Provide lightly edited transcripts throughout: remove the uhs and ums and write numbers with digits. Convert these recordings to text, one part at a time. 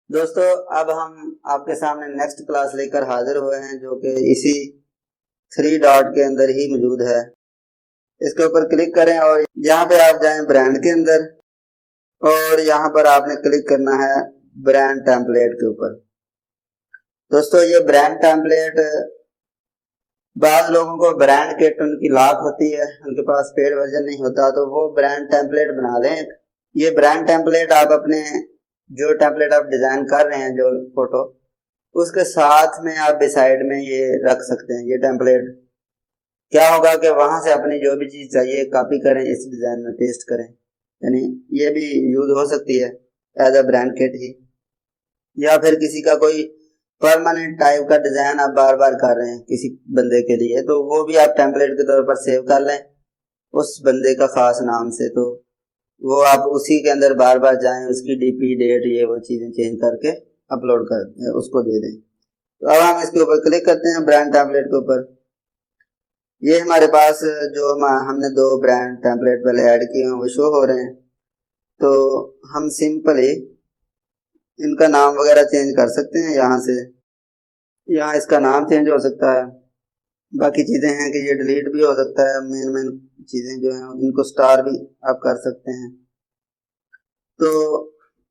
दोस्तों, अब हम आपके सामने नेक्स्ट क्लास लेकर हाजिर हुए हैं जो कि इसी थ्री डॉट के अंदर ही मौजूद है। इसके ऊपर क्लिक करें और यहाँ पे आप जाएं ब्रांड के अंदर और यहाँ पर आपने क्लिक करना है ब्रांड टेम्पलेट के ऊपर। दोस्तों, ये ब्रांड टेम्पलेट बाद लोगों को ब्रांड किट उनकी लाख होती है, उनके पास पेड वर्जन नहीं होता, तो वो ब्रांड टेम्पलेट बना लें। ये ब्रांड टेम्पलेट आप अपने जो टेम्पलेट आप डिजाइन कर रहे हैं, जो फोटो, उसके साथ में आप बिसाइड में ये रख सकते हैं। ये टेम्पलेट क्या होगा कि वहां से अपनी जो भी चीज चाहिए कॉपी करें, इस डिजाइन में पेस्ट करें, यानी ये भी यूज हो सकती है एज अ ब्रांड किट ही। या फिर किसी का कोई परमानेंट टाइप का डिजाइन आप बार बार कर रहे हैं किसी बंदे के लिए, तो वो भी आप टेम्पलेट के तौर पर सेव कर लें उस बंदे का खास नाम से। तो वो आप उसी के अंदर बार बार जाएं, उसकी डीपी डेट ये वो चीजें चेंज करके अपलोड कर उसको दे दें। तो अब हम इसके ऊपर क्लिक करते हैं ब्रांड टेम्पलेट के ऊपर। ये हमारे पास जो हमने दो ब्रांड टेम्पलेट पहले ऐड किए हैं वो शो हो रहे हैं। तो हम सिंपली इनका नाम वगैरह चेंज कर सकते हैं। यहाँ इसका नाम चेंज हो सकता है। बाकी चीजें हैं कि ये डिलीट भी हो सकता है। मेन चीजें जो हैं इनको स्टार भी आप कर सकते हैं। तो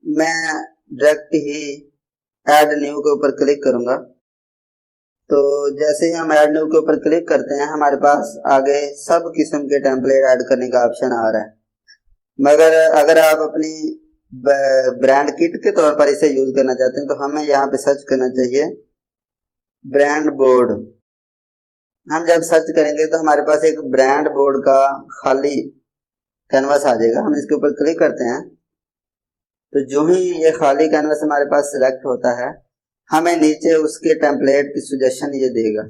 मैं डायरेक्ट ही ऐड न्यू के ऊपर क्लिक करूंगा। तो जैसे ही हम ऐड न्यू के ऊपर क्लिक करते हैं, हमारे पास आगे सब किस्म के टेम्पलेट ऐड करने का ऑप्शन आ रहा है। मगर अगर आप अपनी ब्रांड किट के तौर पर इसे यूज करना चाहते हैं तो हमें यहाँ पे सर्च करना चाहिए ब्रांड बोर्ड। हम जब सर्च करेंगे तो हमारे पास एक ब्रांड बोर्ड का खाली कैनवास आ जाएगा। हम इसके ऊपर क्लिक करते हैं तो जो ही ये खाली कैनवास हमारे पास सिलेक्ट होता है, हमें नीचे उसके टेम्पलेट की सजेशन ये देगा।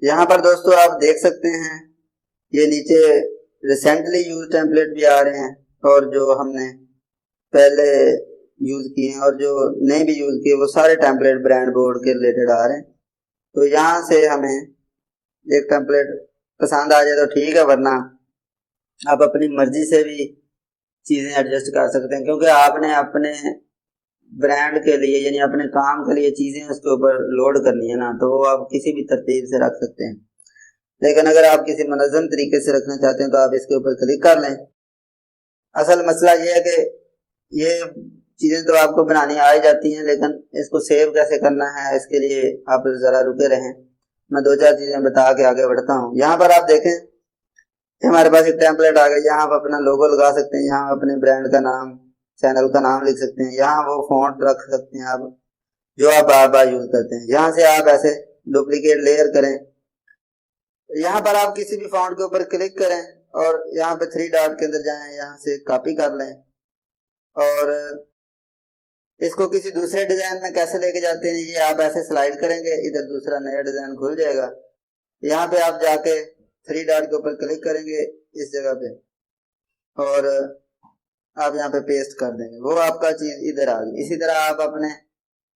यहाँ पर दोस्तों आप देख सकते हैं ये नीचे रिसेंटली यूज टेम्पलेट भी आ रहे हैं और जो हमने पहले यूज किए हैं और जो नहीं भी यूज किए वो सारे टेम्पलेट ब्रांड बोर्ड के रिलेटेड आ रहे हैं। तो यहाँ से हमें एक टेम्पलेट पसंद आ जाए तो ठीक है, वरना आप अपनी मर्जी से भी चीजें एडजस्ट कर सकते हैं, क्योंकि आपने अपने ब्रांड के लिए यानी अपने काम के लिए चीजें उसके ऊपर लोड करनी है ना, तो वो आप किसी भी तरतीब से रख सकते हैं। लेकिन अगर आप किसी मनज़्ज़म तरीके से रखना चाहते हैं तो आप इसके ऊपर क्लिक कर लें। असल मसला ये है कि ये चीजें तो आपको बनानी आ ही जाती हैं, लेकिन इसको सेव कैसे करना है इसके लिए आप जरा रुके रहें। मैं दो चार चीजें बता के आगे बढ़ता हूँ। यहाँ पर आप देखें हमारे पास एक टेम्पलेट आ गया। यहाँ आप अपना लोगो लगा सकते हैं, यहाँ अपने ब्रांड का नाम, चैनल का नाम लिख सकते हैं, यहाँ वो फॉन्ट रख सकते हैं आप जो आप बार बार यूज करते हैं। यहाँ से आप ऐसे डुप्लीकेट लेयर करें। यहाँ पर आप किसी भी फॉन्ट के ऊपर क्लिक करें और यहाँ पे थ्री डॉट के अंदर जाएं, यहाँ से कॉपी कर लें और इसको किसी दूसरे डिजाइन में कैसे लेके जाते हैं, ये आप ऐसे स्लाइड करेंगे, इधर दूसरा नया डिजाइन खुल जाएगा। यहाँ पे आप जाके थ्री डॉट के ऊपर क्लिक करेंगे इस जगह पे और आप यहाँ पे पेस्ट कर देंगे, वो आपका चीज इधर आ गई। इसी तरह आप अपने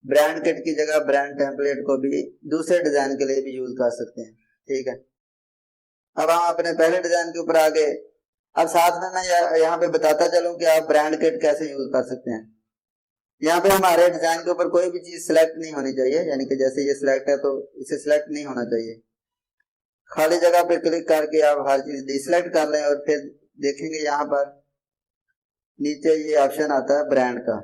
ब्रांड किट की जगह ब्रांड टेम्पलेट को भी दूसरे डिजाइन के लिए भी यूज कर सकते हैं। ठीक है, अब हम अपने पहले डिजाइन के ऊपर आ गए। अब साथ में मैं यहाँ पे बताता चलूं कि आप ब्रांड किट कैसे यूज कर सकते हैं। यहाँ पे हमारे डिजाइन के ऊपर कोई भी चीज सिलेक्ट नहीं होनी चाहिए, यानी कि जैसे ये सिलेक्ट है तो इसे सिलेक्ट नहीं होना चाहिए। खाली जगह पे क्लिक करके आप हर चीज डिसलेक्ट कर लें और फिर देखेंगे यहाँ पर नीचे ये ऑप्शन आता है ब्रांड का।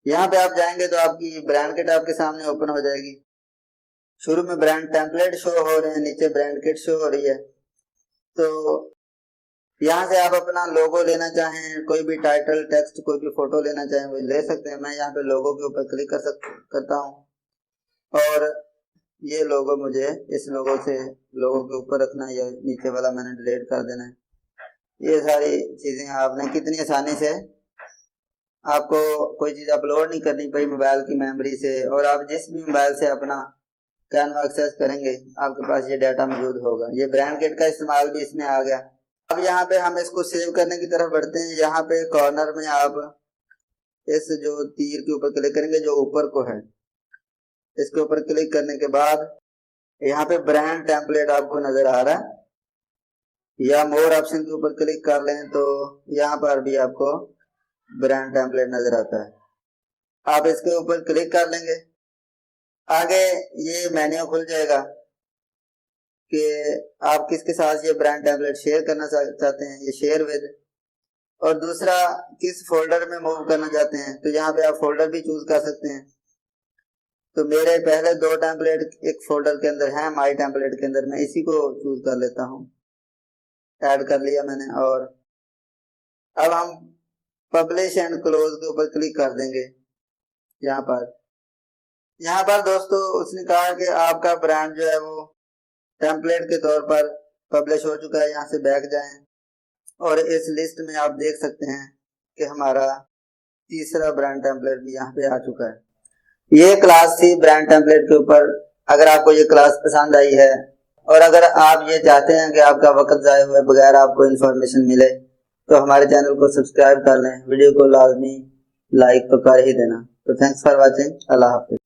यहाँ पे आप जाएंगे तो आपकी ब्रांड किट आपके सामने ओपन हो जाएगी। शुरू में ब्रांड टेम्पलेट शो हो रहे हैं, नीचे ब्रांड किट शो हो रही है। तो यहाँ से आप अपना लोगो लेना चाहें, कोई भी टाइटल टेक्स्ट, कोई भी फोटो लेना चाहें वो ले सकते हैं। मैं यहाँ पे लोगो के ऊपर क्लिक करता हूँ और ये लोगो मुझे इस लोगो से लोगो के ऊपर रखना है, या नीचे वाला मैंने डिलीट कर देना है। ये सारी चीजें आपने कितनी आसानी से, आपको कोई चीज अपलोड नहीं करनी पड़ी मोबाइल की मेमोरी से, और आप जिस भी मोबाइल से अपना कैनवा एक्सेस करेंगे आपके पास ये डाटा मौजूद होगा। ये ब्रांड किट का इस्तेमाल भी इसमें आ गया। अब यहाँ पे हम इसको सेव करने की तरफ बढ़ते हैं। यहाँ पे कॉर्नर में आप इस जो तीर के ऊपर क्लिक करेंगे जो ऊपर को है, इसके ऊपर क्लिक करने के बाद यहाँ पे ब्रांड टेम्पलेट आपको नजर आ रहा है, या मोर ऑप्शन के ऊपर क्लिक कर लें तो यहाँ पर भी आपको ब्रांड टेम्पलेट नजर आता है। आप इसके ऊपर क्लिक कर लेंगे। आगे ये मेन्यू खुल जाएगा कि आप किसके साथ ये ब्रांड टेम्पलेट शेयर करना चाहते हैं, ये शेयर विद, और दूसरा किस फोल्डर में मूव करना चाहते हैं, तो यहाँ पे आप फोल्डर भी चूज कर सकते हैं। तो मेरे पहले 2 टेम्पलेट एक फोल्डर के अंदर हैं, माई टेम्पलेट के अंदर, मैं इसी को चूज कर लेता हूँ। ऐड कर लिया मैंने, और अब हम पब्लिश एंड क्लोज के ऊपर क्लिक कर देंगे। यहाँ पर दोस्तों उसने कहा कि आपका ब्रांड जो है वो टेम्पलेट के तौर पर पब्लिश हो चुका है। यहाँ से बैक जाएं और इस लिस्ट में आप देख सकते हैं कि हमारा तीसरा ब्रांड टेम्पलेट भी यहाँ पे आ चुका है। ये क्लास थी ब्रांड टेम्पलेट के ऊपर। अगर आपको ये क्लास पसंद आई है और अगर आप ये चाहते हैं कि आपका वक्त ज़ाया हुए बगैर आपको इन्फॉर्मेशन मिले, तो हमारे चैनल को सब्सक्राइब कर लें, वीडियो को लाजमी लाइक तो कर ही देना। तो थैंक्स फॉर वॉचिंग। अल्लाह हाफिज़।